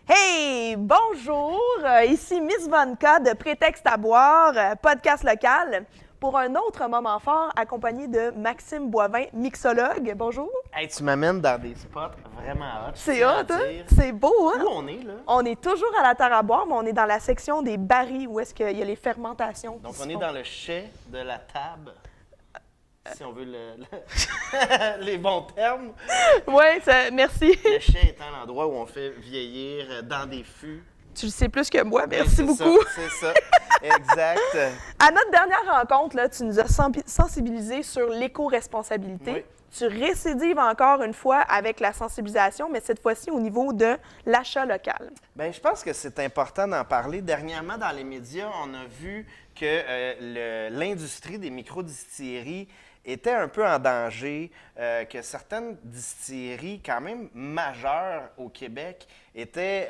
Hey, bonjour! Ici Miss Vonka de Prétexte à boire, podcast local, pour un autre moment fort accompagné de Maxime Boivin, mixologue. Bonjour! Hey, tu m'amènes dans des spots vraiment hot. C'est hot, hein? C'est beau, hein? Où on est, là? On est toujours à la terre à boire, mais on est dans la section des barils où est-ce qu'il y a les fermentations. Donc, on est dans le chai de la table, si on veut les bons termes. Oui, merci. Le chai étant l'endroit où on fait vieillir dans des fûts. Tu le sais plus que moi, Oui, merci c'est beaucoup. C'est ça, exact. À notre dernière rencontre, là, tu nous as sensibilisés sur l'éco-responsabilité. Oui. Tu récidives encore une fois avec la sensibilisation, mais cette fois-ci au niveau de l'achat local. Bien, je pense que c'est important d'en parler. Dernièrement, dans les médias, on a vu que l'industrie des microdistilleries était un peu en danger, que certaines distilleries, quand même majeures au Québec, étaient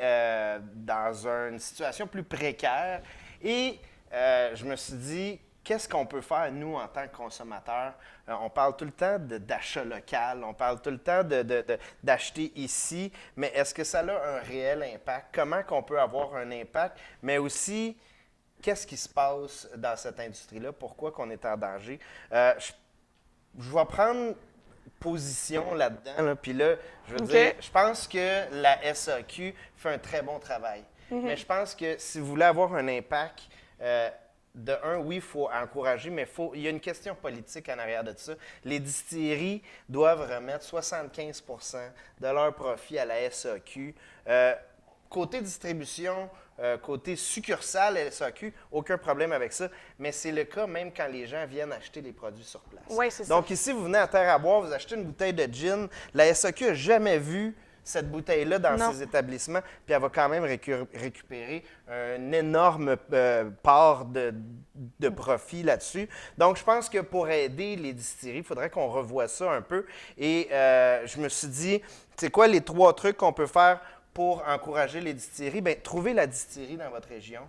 dans une situation plus précaire. Et je me suis dit, qu'est-ce qu'on peut faire, nous, en tant que consommateurs? On parle tout le temps d'achat local, on parle tout le temps d'acheter ici, mais est-ce que ça a un réel impact? Comment qu'on peut avoir un impact? Mais aussi, qu'est-ce qui se passe dans cette industrie-là? Pourquoi qu'on est en danger? Je vais prendre position là-dedans, là, puis là, je veux dire, je pense que la SAQ fait un très bon travail. Mais je pense que si vous voulez avoir un impact, oui, il faut encourager, mais il y a une question politique en arrière de ça. Les distilleries doivent remettre 75 de leur profit à la SAQ. Côté distribution, côté succursale SAQ, aucun problème avec ça, mais c'est le cas même quand les gens viennent acheter les produits sur place. Oui, c'est ça. Donc ici, vous venez à Terre à boire, vous achetez une bouteille de gin, la SAQ n'a jamais vu cette bouteille-là dans ses établissements, puis elle va quand même récupérer un énorme part de profit là-dessus. Donc, je pense que pour aider les distilleries, il faudrait qu'on revoie ça un peu. Et je me suis dit, c'est quoi les 3 trucs qu'on peut faire pour encourager les distilleries? Bien, trouvez la distillerie dans votre région.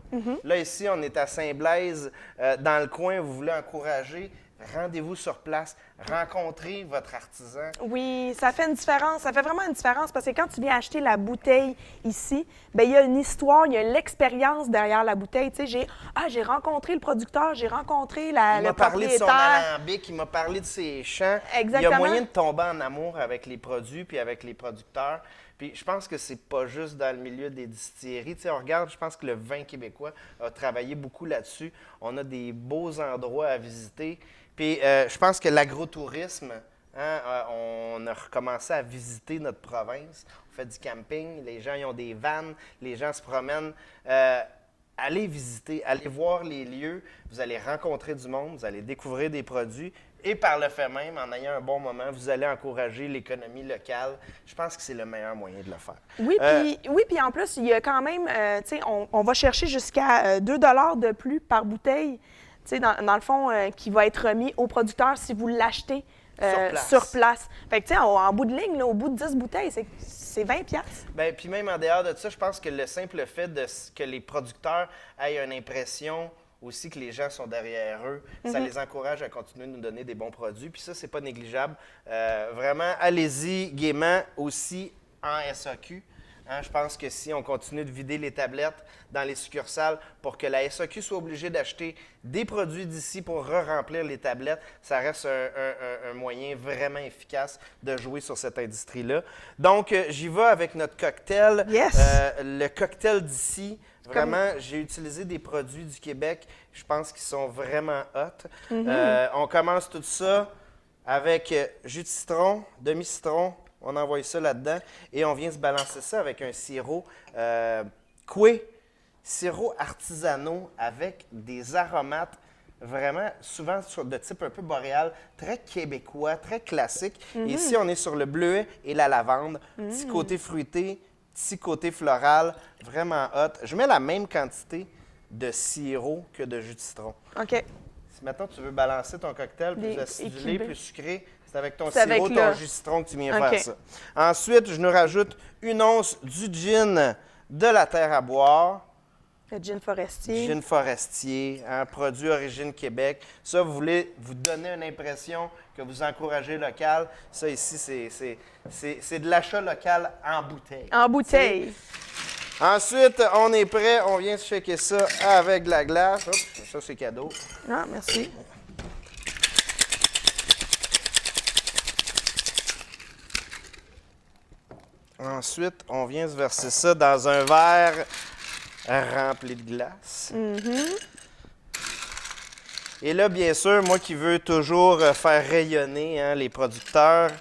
Là, ici, on est à Saint-Blaise, dans le coin, vous voulez encourager, rendez-vous sur place, rencontrez votre artisan. Oui, ça fait une différence. Ça fait vraiment une différence parce que quand tu viens acheter la bouteille ici, bien, il y a une histoire, il y a l'expérience derrière la bouteille. Tu sais, j'ai rencontré le producteur, j'ai rencontré le propriétaire. Il m'a parlé de son alambic, il m'a parlé de ses champs. Exactement. Il y a moyen de tomber en amour avec les produits puis avec les producteurs. Puis je pense que c'est pas juste dans le milieu des distilleries. Tu sais, on regarde, je pense que le vin québécois a travaillé beaucoup là-dessus. On a des beaux endroits à visiter. Puis je pense que l'agrotourisme, on a recommencé à visiter notre province. On fait du camping, les gens ils ont des vannes, les gens se promènent. Allez visiter, allez voir les lieux, vous allez rencontrer du monde, vous allez découvrir des produits et par le fait même, en ayant un bon moment, vous allez encourager l'économie locale. Je pense que c'est le meilleur moyen de le faire. Oui, puis en plus, il y a quand même, tu sais, on va chercher jusqu'à 2 de plus par bouteille, tu sais, dans le fond, qui va être remis au producteur si vous l'achetez sur place. Fait que, tu sais, en bout de ligne, là, au bout de 10 bouteilles, c'est 20 piastres. Bien, puis même en dehors de ça, je pense que le simple fait que les producteurs aient une impression aussi que les gens sont derrière eux, ça les encourage à continuer de nous donner des bons produits. Puis ça, c'est pas négligeable. Vraiment, allez-y gaiement aussi en SAQ. Je pense que si on continue de vider les tablettes dans les succursales pour que la SAQ soit obligée d'acheter des produits d'ici pour re-remplir les tablettes, ça reste un moyen vraiment efficace de jouer sur cette industrie-là. Donc, j'y vais avec notre cocktail. Yes! Le cocktail d'ici, vraiment, j'ai utilisé des produits du Québec, je pense qu'ils sont vraiment hot. On commence tout ça avec jus de citron, demi-citron. On envoie ça là-dedans et on vient se balancer ça avec un sirop coué, sirop artisanaux avec des aromates vraiment souvent de type un peu boréal, très québécois, très classique. Ici, on est sur le bleuet et la lavande. Petit côté fruité, petit côté floral, vraiment hot. Je mets la même quantité de sirop que de jus de citron. OK. Si maintenant tu veux balancer ton cocktail plus acidulé, plus sucré, c'est avec ton C'est sirop, avec ton jus de citron que tu viens faire ça. Ensuite, je nous rajoute 1 once du gin de la terre à boire. Le gin forestier. Gin forestier, produit origine Québec. Ça, vous voulez vous donner une impression que vous encouragez local. Ça, ici, c'est de l'achat local en bouteille. En bouteille. Ensuite, on est prêt. On vient checker ça avec de la glace. Hop, ça, c'est cadeau. Ah, merci. Ensuite, on vient se verser ça dans un verre rempli de glace. Et là, bien sûr, moi qui veux toujours faire rayonner hein, les producteurs,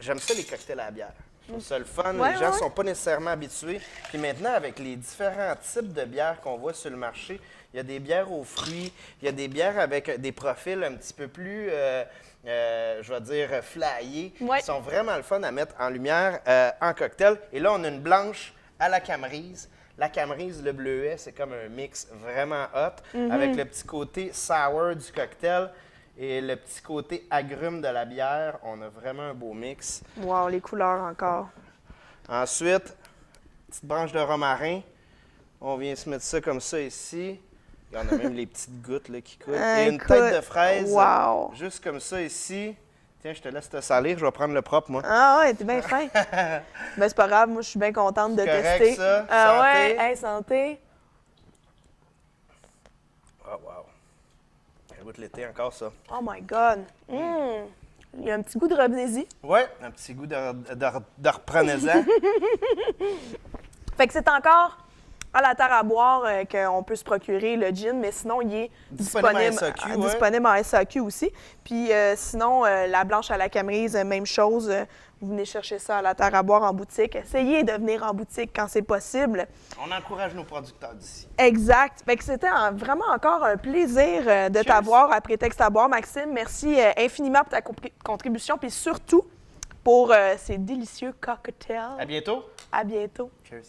j'aime ça les cocktails à la bière. Je trouve ça le fun. Les gens ne sont pas nécessairement habitués. Puis maintenant, avec les différents types de bières qu'on voit sur le marché, il y a des bières aux fruits, il y a des bières avec des profils un petit peu plus, je vais dire, flyés, qui sont vraiment le fun à mettre en lumière en cocktail. Et là, on a une blanche à la Camerise. La Camerise, le bleuet, c'est comme un mix vraiment hot, avec le petit côté sour du cocktail et le petit côté agrume de la bière. On a vraiment un beau mix. Wow, les couleurs encore. Ensuite, petite branche de romarin. On vient se mettre ça comme ça ici. Il y en a même les petites gouttes là, qui coulent. Et une tête de fraise, juste comme ça ici. Tiens, je te laisse te salir, je vais prendre le propre, moi. Ah ouais, t'es bien fin. Ben c'est pas grave, moi je suis bien contente de tester. Ça. Ah santé. ouais, hey, santé. Oh wow. Ça goûte l'été encore, ça. Oh my God. Il y a un petit goût de revenez-y. Ouais, un petit goût de reprenez-en. Fait que c'est encore à la terre à boire qu'on peut se procurer le gin, mais sinon, il est disponible en SAQ aussi. Puis sinon, la blanche à la Camerise, même chose. Vous venez chercher ça à la terre à boire en boutique. Essayez de venir en boutique quand c'est possible. On encourage nos producteurs d'ici. Exact. Fait que c'était vraiment encore un plaisir de t'avoir à Prétexte à boire, Maxime. Merci infiniment pour ta contribution, puis surtout pour ces délicieux cocktails. À bientôt. À bientôt. Cheers.